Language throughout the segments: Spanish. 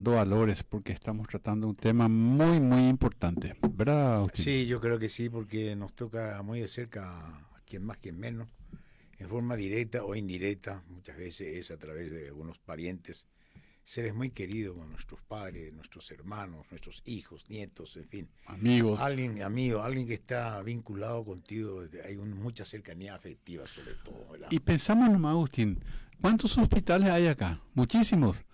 valores porque estamos tratando un tema muy, muy importante, ¿verdad, Agustín? Sí, yo creo que sí, porque nos toca muy de cerca a quien más, quien menos, en forma directa o indirecta, muchas veces es a través de algunos parientes, seres muy queridos como nuestros padres, nuestros hermanos, nuestros hijos, nietos, en fin. Amigos. Alguien, amigo, alguien que está vinculado contigo, hay mucha cercanía afectiva sobre todo, ¿verdad? Y pensamos nomás, Agustín, ¿cuántos hospitales hay acá? Muchísimos.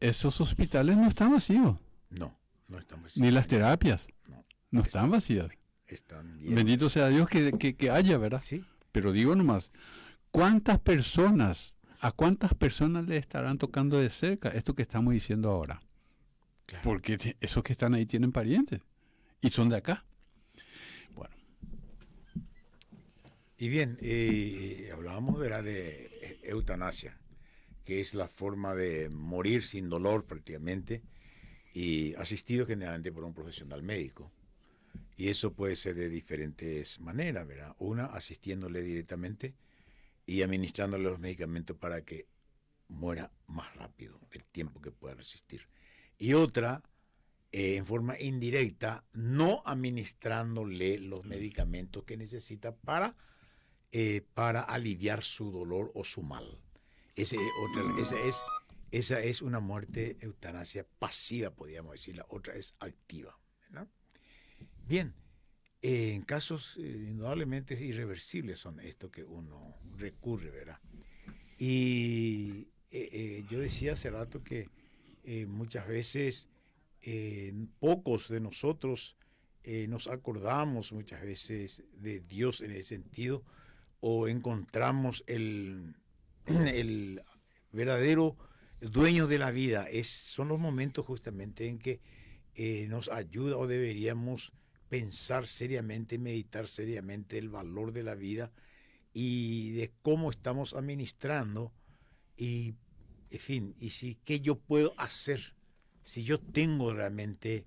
Esos hospitales no están vacíos, No, no estamos ni las haciendo, terapias no, no están están, vacías. están Bendito llenos. sea Dios que haya, ¿verdad? Sí, Pero digo nomás, ¿a cuántas personas le estarán tocando de cerca esto que estamos diciendo ahora? claro. Porque esos que están ahí tienen parientes y son de acá. Bueno, Y bien, hablábamos, ¿verdad?, de eutanasia, que es la forma de morir sin dolor prácticamente, y asistido generalmente por un profesional médico. Y eso puede ser de diferentes maneras, ¿verdad? Una, asistiéndole directamente y administrándole los medicamentos para que muera más rápido del tiempo que pueda resistir. Y otra, en forma indirecta, no administrándole los medicamentos que necesita para aliviar su dolor o su mal. Esa es una muerte eutanasia pasiva, podríamos decir, la otra es activa, ¿verdad? Bien, en casos indudablemente irreversibles son estos que uno recurre, ¿verdad? Y yo decía hace rato que muchas veces pocos de nosotros nos acordamos muchas veces de Dios en ese sentido o encontramos el verdadero dueño de la vida. Son los momentos justamente en que nos ayuda o deberíamos pensar seriamente, meditar seriamente el valor de la vida y de cómo estamos administrando y, en fin, y si qué yo puedo hacer, si yo tengo realmente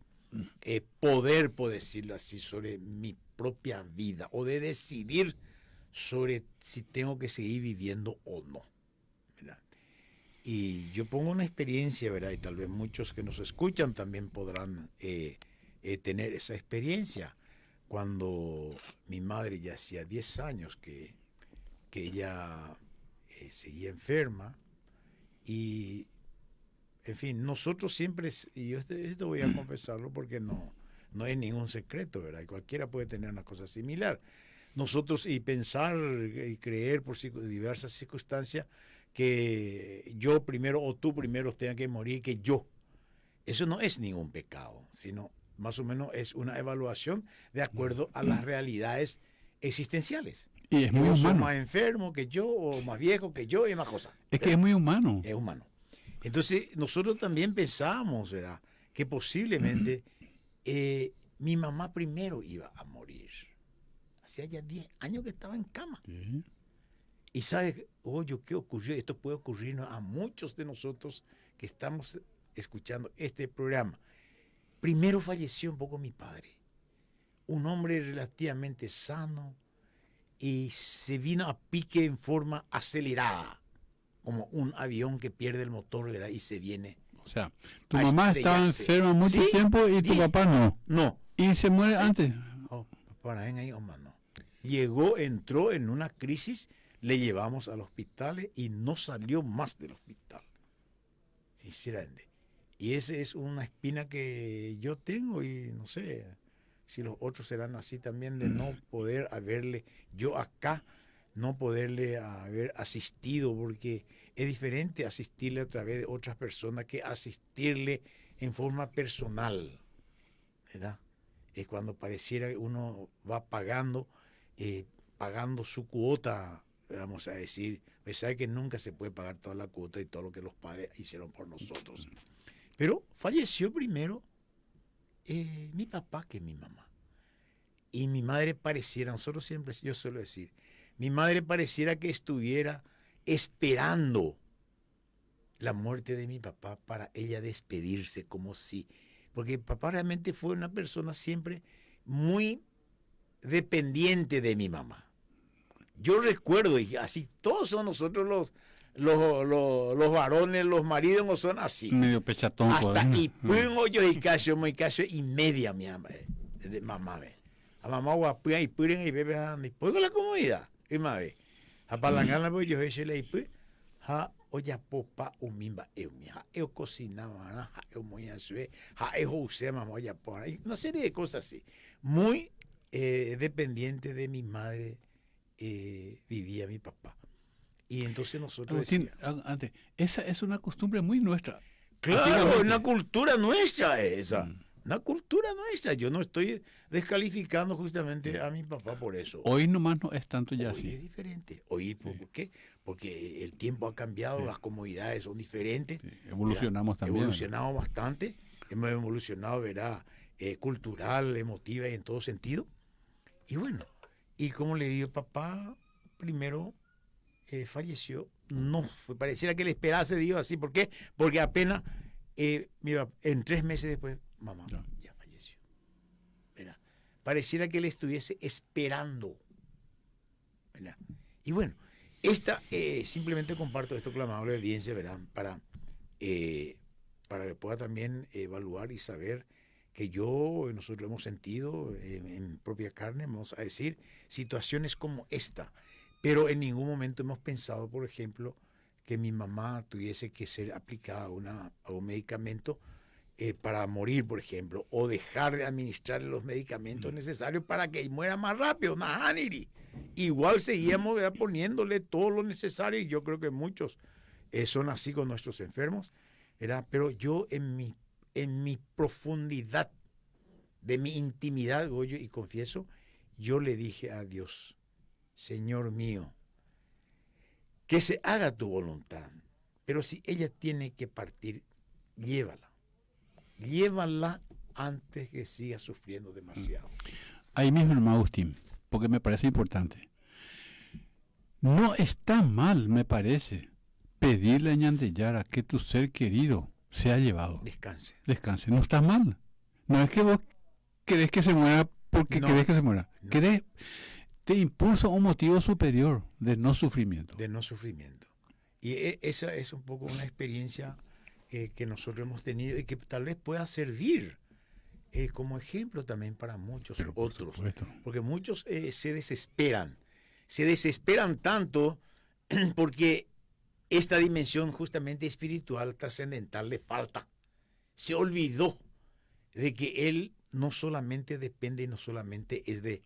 poder, por decirlo así, sobre mi propia vida o de decidir sobre si tengo que seguir viviendo o no, ¿verdad? Y yo pongo una experiencia, ¿verdad? Y tal vez muchos que nos escuchan también podrán tener esa experiencia. Cuando mi madre ya hacía 10 años que ella seguía enferma y, en fin, nosotros siempre, y yo esto voy a confesarlo porque no es ningún secreto, ¿verdad? Y cualquiera puede tener una cosa similar. Nosotros y pensar y creer por diversas circunstancias que yo primero o tú primero tenga que morir que yo. Eso no es ningún pecado, sino más o menos es una evaluación de acuerdo a las realidades existenciales. y es Que muy vos sos humano. más enfermo que yo, o más viejo que yo, y más cosas. Es que es ¿Verdad? muy humano. Es humano. Entonces, nosotros también pensamos, ¿verdad?, que posiblemente mi mamá primero iba a morir. Hacía ya 10 años que estaba en cama. Sí. Y sabes, oye, ¿qué ocurrió? Esto puede ocurrir a muchos de nosotros que estamos escuchando este programa. Primero falleció un poco mi padre, un hombre relativamente sano, y se vino a pique en forma acelerada, como un avión que pierde el motor, ¿verdad?, y se viene O sea, tu a mamá estaba estrellarse. enferma mucho ¿Sí? tiempo y tu 10. papá no. No. Y se muere antes. Oh, para ahí, oh, mano. Llegó, entró en una crisis, le llevamos al hospital y no salió más del hospital, sinceramente. Y esa es una espina que yo tengo y no sé si los otros serán así también, de no poder haberle, yo acá, no poderle haber asistido, porque es diferente asistirle a través de otras personas que asistirle en forma personal, ¿verdad? Es cuando pareciera que uno va pagando su cuota, vamos a decir, a pesar de que nunca se puede pagar toda la cuota y todo lo que los padres hicieron por nosotros. Pero falleció primero mi papá que mi mamá. Y mi madre pareciera, nosotros siempre, yo suelo decir, mi madre pareciera que estuviera esperando la muerte de mi papá para ella despedirse, como si, porque papá realmente fue una persona siempre muy dependiente de mi mamá. Yo recuerdo, y así todos son nosotros los varones, los maridos no son así. Medio pechatón. Hasta pues, y pongo yo y cacho y media mi mamá ve. A mamá guapía y puren y bebe y pongo la comodidad. Y más ve. A palangana pues yo he le y ha oya popa umimba eu cocinaba, eu moía sue, eu usé mamá oya por ahí. Una serie de cosas así. Muy dependiente de mi madre vivía mi papá. Y entonces nosotros Agustín, antes, esa es una costumbre muy nuestra. claro, una cultura nuestra esa. Una cultura nuestra. Yo no estoy descalificando justamente a mi papá por eso. Hoy nomás no es tanto ya Hoy así. es diferente. Hoy, ¿por qué? Porque el tiempo ha cambiado, las comodidades son diferentes. Sí, evolucionamos también. Evolucionamos bastante. Hemos evolucionado, verá, cultural, emotiva y en todo sentido. Y bueno, y como le digo, papá primero falleció. No, pareciera que le esperase, digo así. ¿Por qué? Porque apenas, en 3 meses después, mamá ya falleció. ¿Verdad? Pareciera que le estuviese esperando. ¿Verdad? Y bueno, simplemente comparto esto con la amable audiencia, ¿verdad? Para que pueda también evaluar y saber que nosotros hemos sentido en propia carne, vamos a decir, situaciones como esta. Pero en ningún momento hemos pensado, por ejemplo, que mi mamá tuviese que ser aplicada a un medicamento para morir, por ejemplo, o dejar de administrar los medicamentos necesarios para que muera más rápido. Nahaniri. Igual seguíamos, ¿verdad?, poniéndole todo lo necesario, y yo creo que muchos son así con nuestros enfermos, ¿verdad? Pero yo en mi profundidad, de mi intimidad, Goyo, y confieso, yo le dije a Dios: Señor mío, que se haga tu voluntad, pero si ella tiene que partir, llévala antes que siga sufriendo demasiado. Ahí mismo, hermano Agustín, porque me parece importante. No está mal, me parece, pedirle a Ñandeyara que tu ser querido sea llevado. Descanse. No está mal. No es que vos querés que se muera porque querés que se muera. No. Te impulsa un motivo superior de no sufrimiento. De no sufrimiento. Y esa es un poco una experiencia que nosotros hemos tenido y que tal vez pueda servir como ejemplo también para muchos otros. Supuesto. Porque muchos se desesperan tanto porque esta dimensión justamente espiritual, trascendental, le falta. Se olvidó de que él no solamente depende, no solamente es de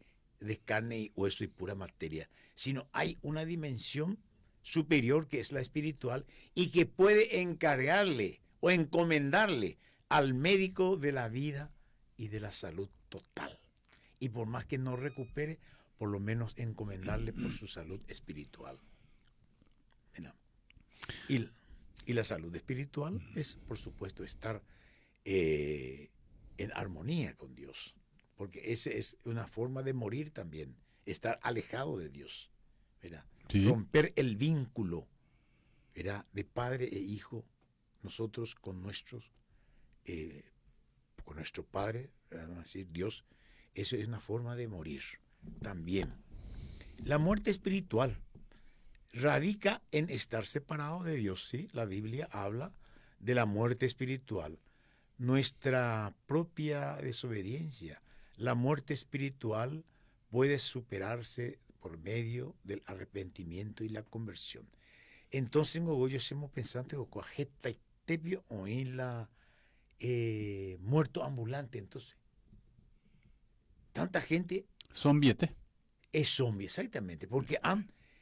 carne y hueso y pura materia, sino hay una dimensión superior que es la espiritual y que puede encargarle o encomendarle al médico de la vida y de la salud total. Y por más que no recupere, por lo menos encomendarle por su salud espiritual. Y la salud espiritual es, por supuesto, estar en armonía con Dios. Porque esa es una forma de morir también, estar alejado de Dios, ¿verdad? Sí. Romper el vínculo, ¿verdad?, de padre e hijo, nosotros con nuestro Padre, vamos a decir, Dios. Eso es una forma de morir también. La muerte espiritual radica en estar separado de Dios, ¿sí? La Biblia habla de la muerte espiritual, nuestra propia desobediencia. La muerte espiritual puede superarse por medio del arrepentimiento y la conversión. Entonces, yo hacemos pensante o coajeta y tepio o en la muerto ambulante. Entonces, tanta gente Zombiete. es zombie, exactamente, porque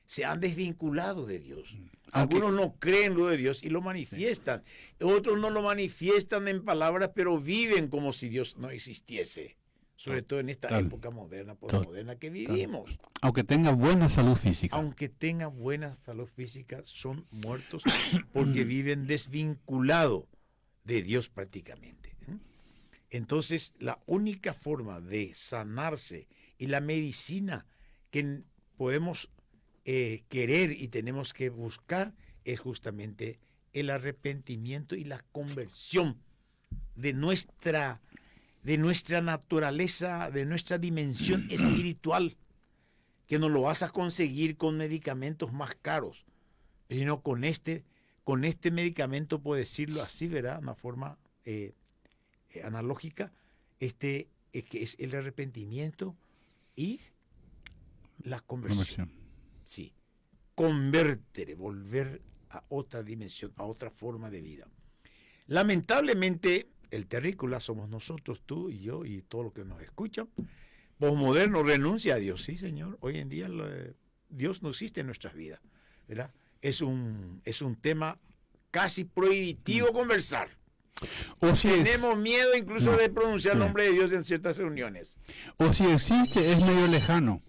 se han desvinculado de Dios. Aunque, algunos no creen lo de Dios y lo manifiestan. Otros no lo manifiestan en palabras, pero viven como si Dios no existiese. Sobre todo en esta época moderna, postmoderna que vivimos. Aunque tenga buena salud física. Aunque tenga buena salud física, son muertos porque viven desvinculados de Dios prácticamente. Entonces, la única forma de sanarse y la medicina que podemos querer y tenemos que buscar es justamente el arrepentimiento y la conversión de nuestra naturaleza, de nuestra dimensión espiritual, que no lo vas a conseguir con medicamentos más caros, sino con este medicamento, puedo decirlo así, ¿verdad? Una forma analógica, que es el arrepentimiento y la conversión. Sí. Convertir, volver a otra dimensión, a otra forma de vida. Lamentablemente, el terrícola somos nosotros, tú y yo y todos los que nos escuchan. Posmoderno renuncia a Dios, sí, señor. Hoy en día Dios no existe en nuestras vidas, ¿verdad? Es un tema casi prohibitivo conversar. O si tenemos miedo incluso de pronunciar el nombre de Dios en ciertas reuniones. O si existe, es medio lejano.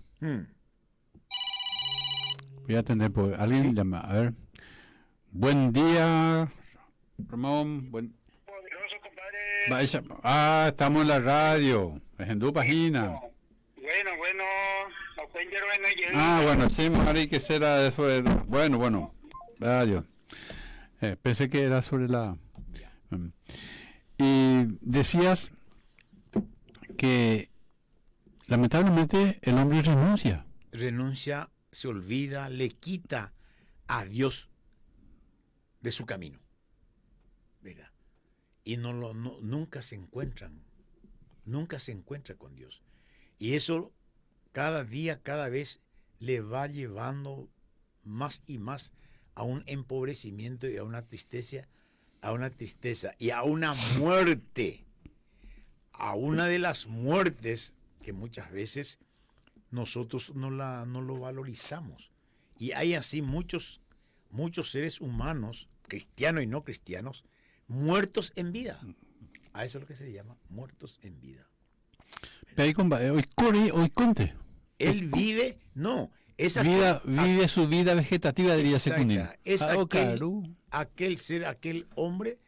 Voy a atender, porque alguien llama. A ver. Buen día, Ramón. Poderoso, compadre. Estamos en la radio. Es en tu página. Bueno. Bueno, sí, Mari, que será eso. Bueno. Adiós. Pensé que era sobre la... Y decías que lamentablemente el hombre renuncia. Renuncia, se olvida, le quita a Dios de su camino, ¿verdad? Y nunca se encuentra con Dios. Y eso cada día, cada vez le va llevando más y más a un empobrecimiento y a una tristeza y a una muerte, a una de las muertes que muchas veces nosotros no lo valorizamos. Y hay así muchos seres humanos, cristianos y no cristianos, muertos en vida. A eso es lo que se llama muertos en vida. Hoy conte. Él vive, vive su vida vegetativa, diría Secundín. Es aquel ser, aquel hombre,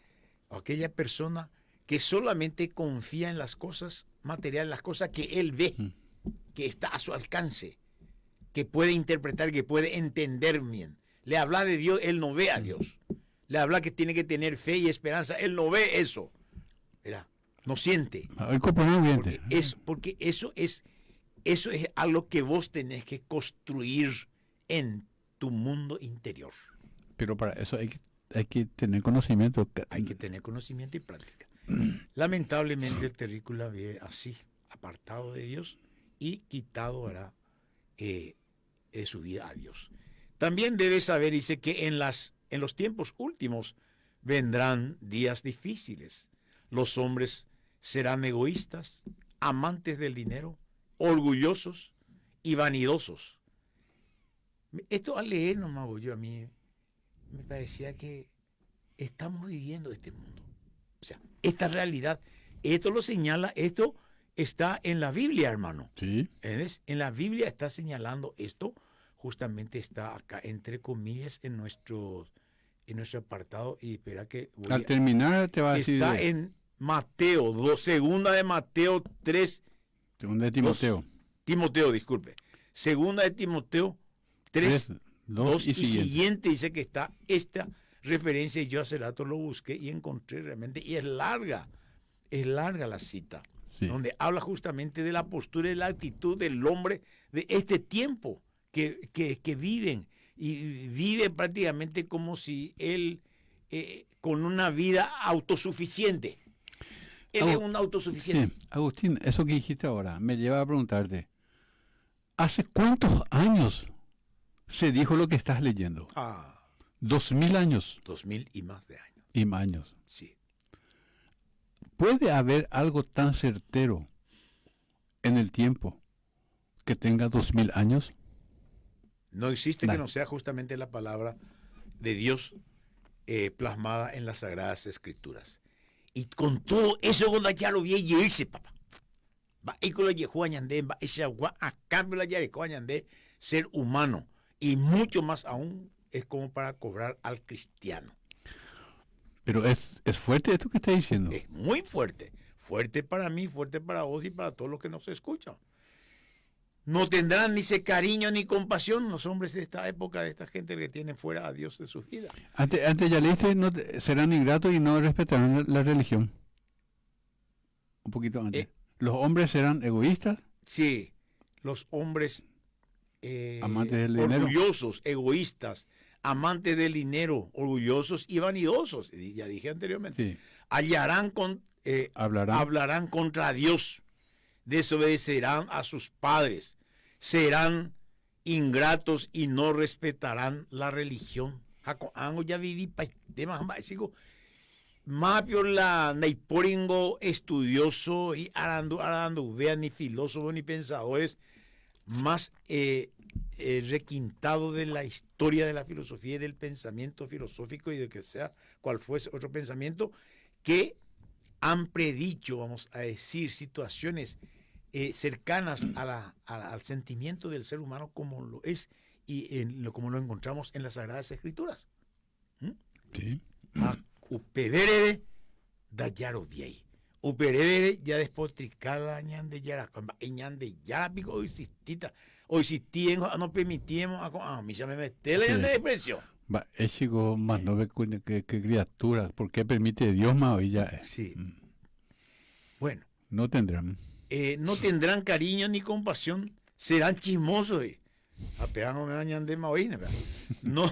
aquella persona que solamente confía en las cosas materiales, las cosas que él ve, que está a su alcance, que puede interpretar, que puede entender bien. Le habla de Dios, él no ve a Dios. Le habla que tiene que tener fe y esperanza, él no ve eso. ¿Verdad? No siente. Porque eso es algo que vos tenés que construir en tu mundo interior. Pero para eso hay que tener conocimiento. Hay que tener conocimiento y práctica. Lamentablemente el terrícola vive así, apartado de Dios y quitado de su vida a Dios. También debes saber, dice, que en los tiempos últimos vendrán días difíciles. Los hombres serán egoístas, amantes del dinero, orgullosos y vanidosos. Esto al leer nomás, a mí me parecía que estamos viviendo este mundo. O sea, esta realidad, esto lo señala, esto está en la Biblia, hermano. Sí. ¿Entiendes? En la Biblia está señalando esto, justamente está acá, entre comillas, en nuestro apartado. Y espera que al terminar te va a decir. Está en Mateo, segunda de Mateo 3. Segunda de Timoteo. Disculpe. Segunda de Timoteo 3, 2 y siguiente dice que está esta referencia, y yo hace rato lo busqué y encontré realmente, y es larga la cita, sí, donde habla justamente de la postura y la actitud del hombre de este tiempo que viven, y vive prácticamente como si él, con una vida autosuficiente. Él es un autosuficiente. Sí, Agustín, eso que dijiste ahora me lleva a preguntarte, ¿hace cuántos años se dijo lo que estás leyendo? 2000 años. 2000 y más de años. Y más años. Sí. ¿Puede haber algo tan certero en el tiempo que tenga 2000 años? No existe que no sea justamente la palabra de Dios plasmada en las Sagradas Escrituras. Y con todo eso, cuando ya lo vi, yo hice, papá. Va y con la yehuañandé, va ese agua a cambio la yehuañandé, ser humano. Y mucho más aún es como para cobrar al cristiano. Pero es fuerte esto que está diciendo. Es muy fuerte. Fuerte para mí, fuerte para vos y para todos los que nos escuchan. No tendrán ni ese cariño ni compasión los hombres de esta época, de esta gente que tiene fuera a Dios de sus vidas. Antes ya leíste, serán ingratos y no respetarán la religión. Un poquito antes. ¿Los hombres serán egoístas? Sí, los hombres amantes del dinero, orgullosos, egoístas, amantes del dinero, orgullosos y vanidosos. Ya dije anteriormente. Sí. Hablarán contra Dios, desobedecerán a sus padres, serán ingratos y no respetarán la religión. Ya viví temas básicos. Mapio la naiporingo estudioso y arando vean ni filósofos ni pensadores más requintado de la historia de la filosofía y del pensamiento filosófico y de que sea cual fuese otro pensamiento, que han predicho, vamos a decir, situaciones cercanas al sentimiento del ser humano como lo es y como lo encontramos en las Sagradas Escrituras. Sí. Upedere da yaro viei. Upedere ya despotricada ñande yara. Ñande yara pico hoy sistita. Hoy sistien no permitimos a mí ya me metele en depresión. Es chico más no ve que criaturas. ¿Por qué permite Dios más hoy ya? Sí. Bueno. No tendrán. No tendrán cariño ni compasión. Serán chismosos. Apeano me dañan de maoína. No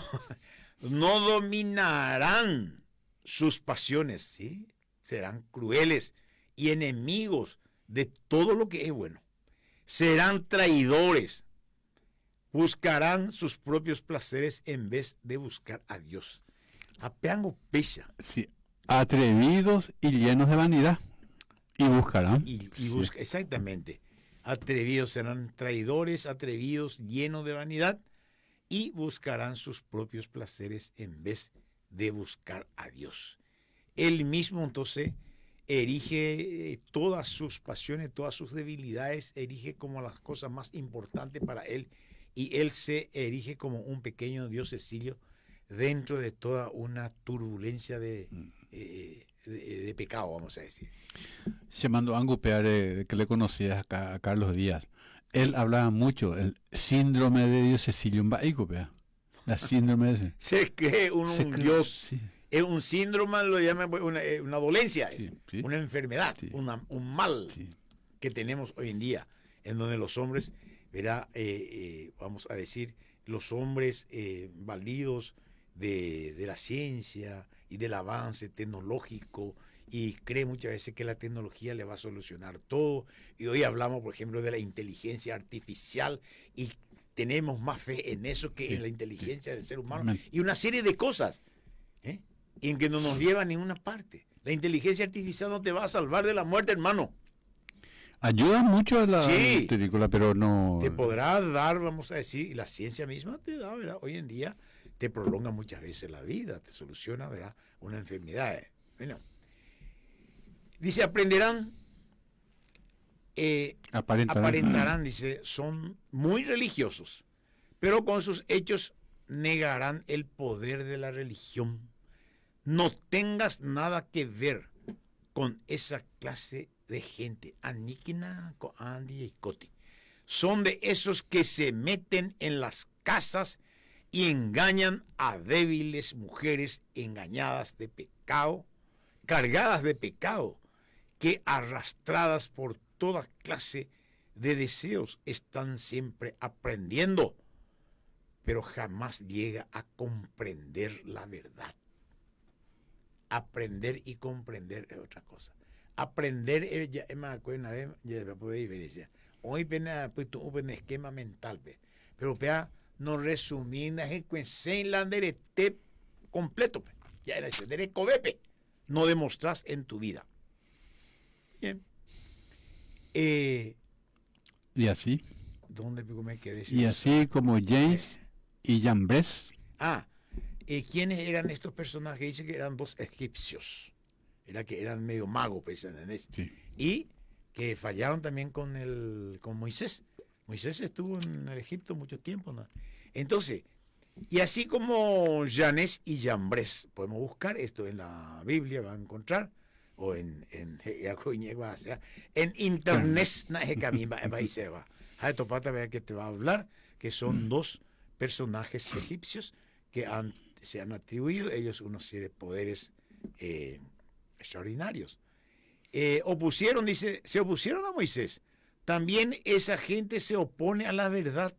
dominarán sus pasiones, ¿sí? Serán crueles y enemigos de todo lo que es bueno. Serán traidores. Buscarán sus propios placeres en vez de buscar a Dios. Apeango pecha. Sí. Atrevidos y llenos de vanidad. Y buscarán. Exactamente. Atrevidos serán traidores, atrevidos, llenos de vanidad. Y buscarán sus propios placeres en vez de buscar a Dios. Él mismo entonces erige todas sus pasiones, todas sus debilidades, erige como las cosas más importantes para él, y él se erige como un pequeño Dios Cecilio dentro de toda una turbulencia de pecado, vamos a decir. Se mandó a angupear que le conocías a Carlos Díaz. Él hablaba mucho, el síndrome de Dios Cecilio en Baicopea. La síndrome de... Se cree un Dios. Sí. Es un síndrome, lo llaman una dolencia, sí. Una enfermedad, sí. un mal que tenemos hoy en día, en donde los hombres, vamos a decir, los hombres validos de la ciencia y del avance tecnológico, y cree muchas veces que la tecnología le va a solucionar todo. Y hoy hablamos, por ejemplo, de la inteligencia artificial y tenemos más fe en eso que en la inteligencia del ser humano. Y una serie de cosas, y en que no nos lleva a ninguna parte. La inteligencia artificial no te va a salvar de la muerte, hermano. Ayuda mucho a la película, pero no... Te podrá dar, vamos a decir, y la ciencia misma te da, ¿verdad? Hoy en día te prolonga muchas veces la vida, te soluciona, ¿verdad?, una enfermedad. Bueno. Dice, aparentarán, dice, son muy religiosos, pero con sus hechos negarán el poder de la religión. No tengas nada que ver con esa clase de gente. Aníquina, Coandi y Coti. Son de esos que se meten en las casas y engañan a débiles mujeres engañadas de pecado, cargadas de pecado, que arrastradas por toda clase de deseos están siempre aprendiendo, pero jamás llega a comprender la verdad. Aprender y comprender es otra cosa. Aprender ya es más una vez ya puede diferencia. Hoy pena puesto un esquema mental, pero pea no resumina en la derete completo, ya era ese derecovepe, no demostras en tu vida. Bien. Y así. ¿Dónde me quedé? Y así como James y Jambres. ¿Quiénes eran estos personajes? Dice que eran dos egipcios. Era que eran medio magos, pues, sí. Y que fallaron también con Moisés. Moisés estuvo en el Egipto mucho tiempo, ¿no? Entonces, y así como Janés y Jambres, podemos buscar esto en la Biblia, van a encontrar, o en internet, que te va a hablar, que son dos personajes egipcios que se han atribuido ellos unos poderes extraordinarios. Se opusieron a Moisés. También esa gente se opone a la verdad.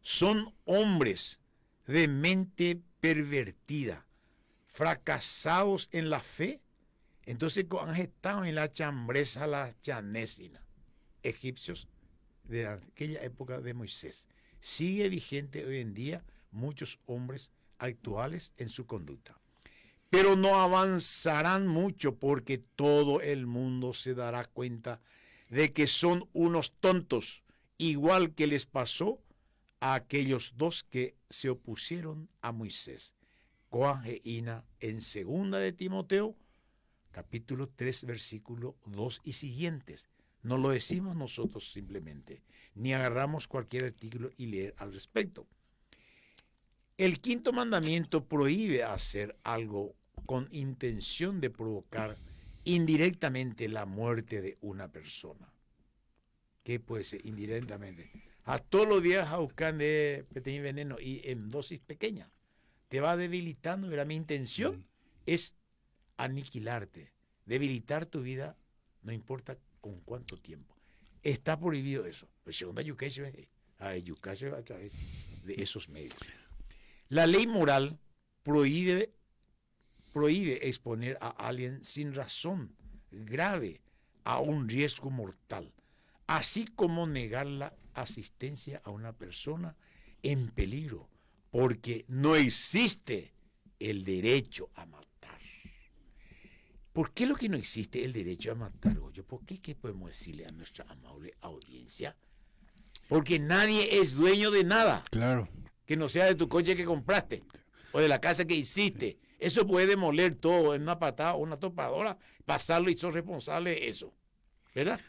Son hombres de mente pervertida, fracasados en la fe, entonces han estado en la chambreza, la chanésina, egipcios de aquella época de Moisés. Sigue vigente hoy en día muchos hombres actuales en su conducta. Pero no avanzarán mucho porque todo el mundo se dará cuenta de que son unos tontos, igual que les pasó a aquellos dos que se opusieron a Moisés. Coan e Ina en 2 de Timoteo, capítulo 3, versículo 2 y siguientes. No lo decimos nosotros simplemente, ni agarramos cualquier artículo y leer al respecto. El 5.º mandamiento prohíbe hacer algo con intención de provocar indirectamente la muerte de una persona. ¿Qué puede ser indirectamente? A todos los días a buscar de pequeño veneno y en dosis pequeñas. Te va debilitando, ¿verdad? Mi intención es aniquilarte, debilitar tu vida, no importa con cuánto tiempo. Está prohibido eso. Pues segunda educación a través de esos medios. La ley moral prohíbe exponer a alguien sin razón grave a un riesgo mortal, así como negar la asistencia a una persona en peligro, porque no existe el derecho a matar. ¿Por qué lo que no existe el derecho a matar, Goyo? ¿Por qué? ¿Qué podemos decirle a nuestra amable audiencia? Porque nadie es dueño de nada. Claro. Que no sea de tu coche que compraste o de la casa que hiciste. Eso puede demoler todo en una patada o una topadora, pasarlo y sos responsable de eso. ¿Verdad?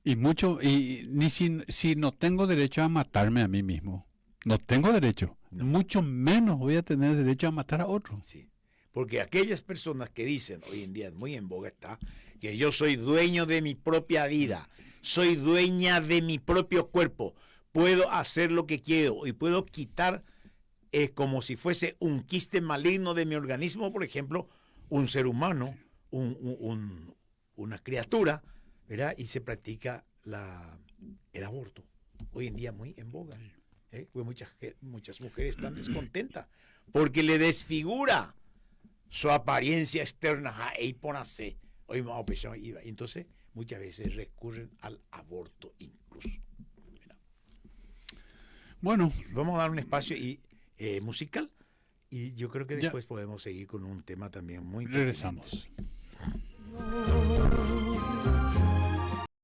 Y ni si no tengo derecho a matarme a mí mismo, no tengo derecho, no. Mucho menos voy a tener derecho a matar a otro. Sí, porque aquellas personas que dicen, hoy en día muy en boga está, que yo soy dueño de mi propia vida, soy dueña de mi propio cuerpo, puedo hacer lo que quiero y puedo quitar como si fuese un quiste maligno de mi organismo, por ejemplo, un ser humano, una criatura, ¿verdad? Y se practica el aborto. Hoy en día muy en boga. Pues muchas mujeres están descontentas porque le desfigura su apariencia externa. Entonces, muchas veces recurren al aborto incluso. ¿Verdad? Bueno, vamos a dar un espacio musical y yo creo que después podemos seguir con un tema también muy... Regresamos.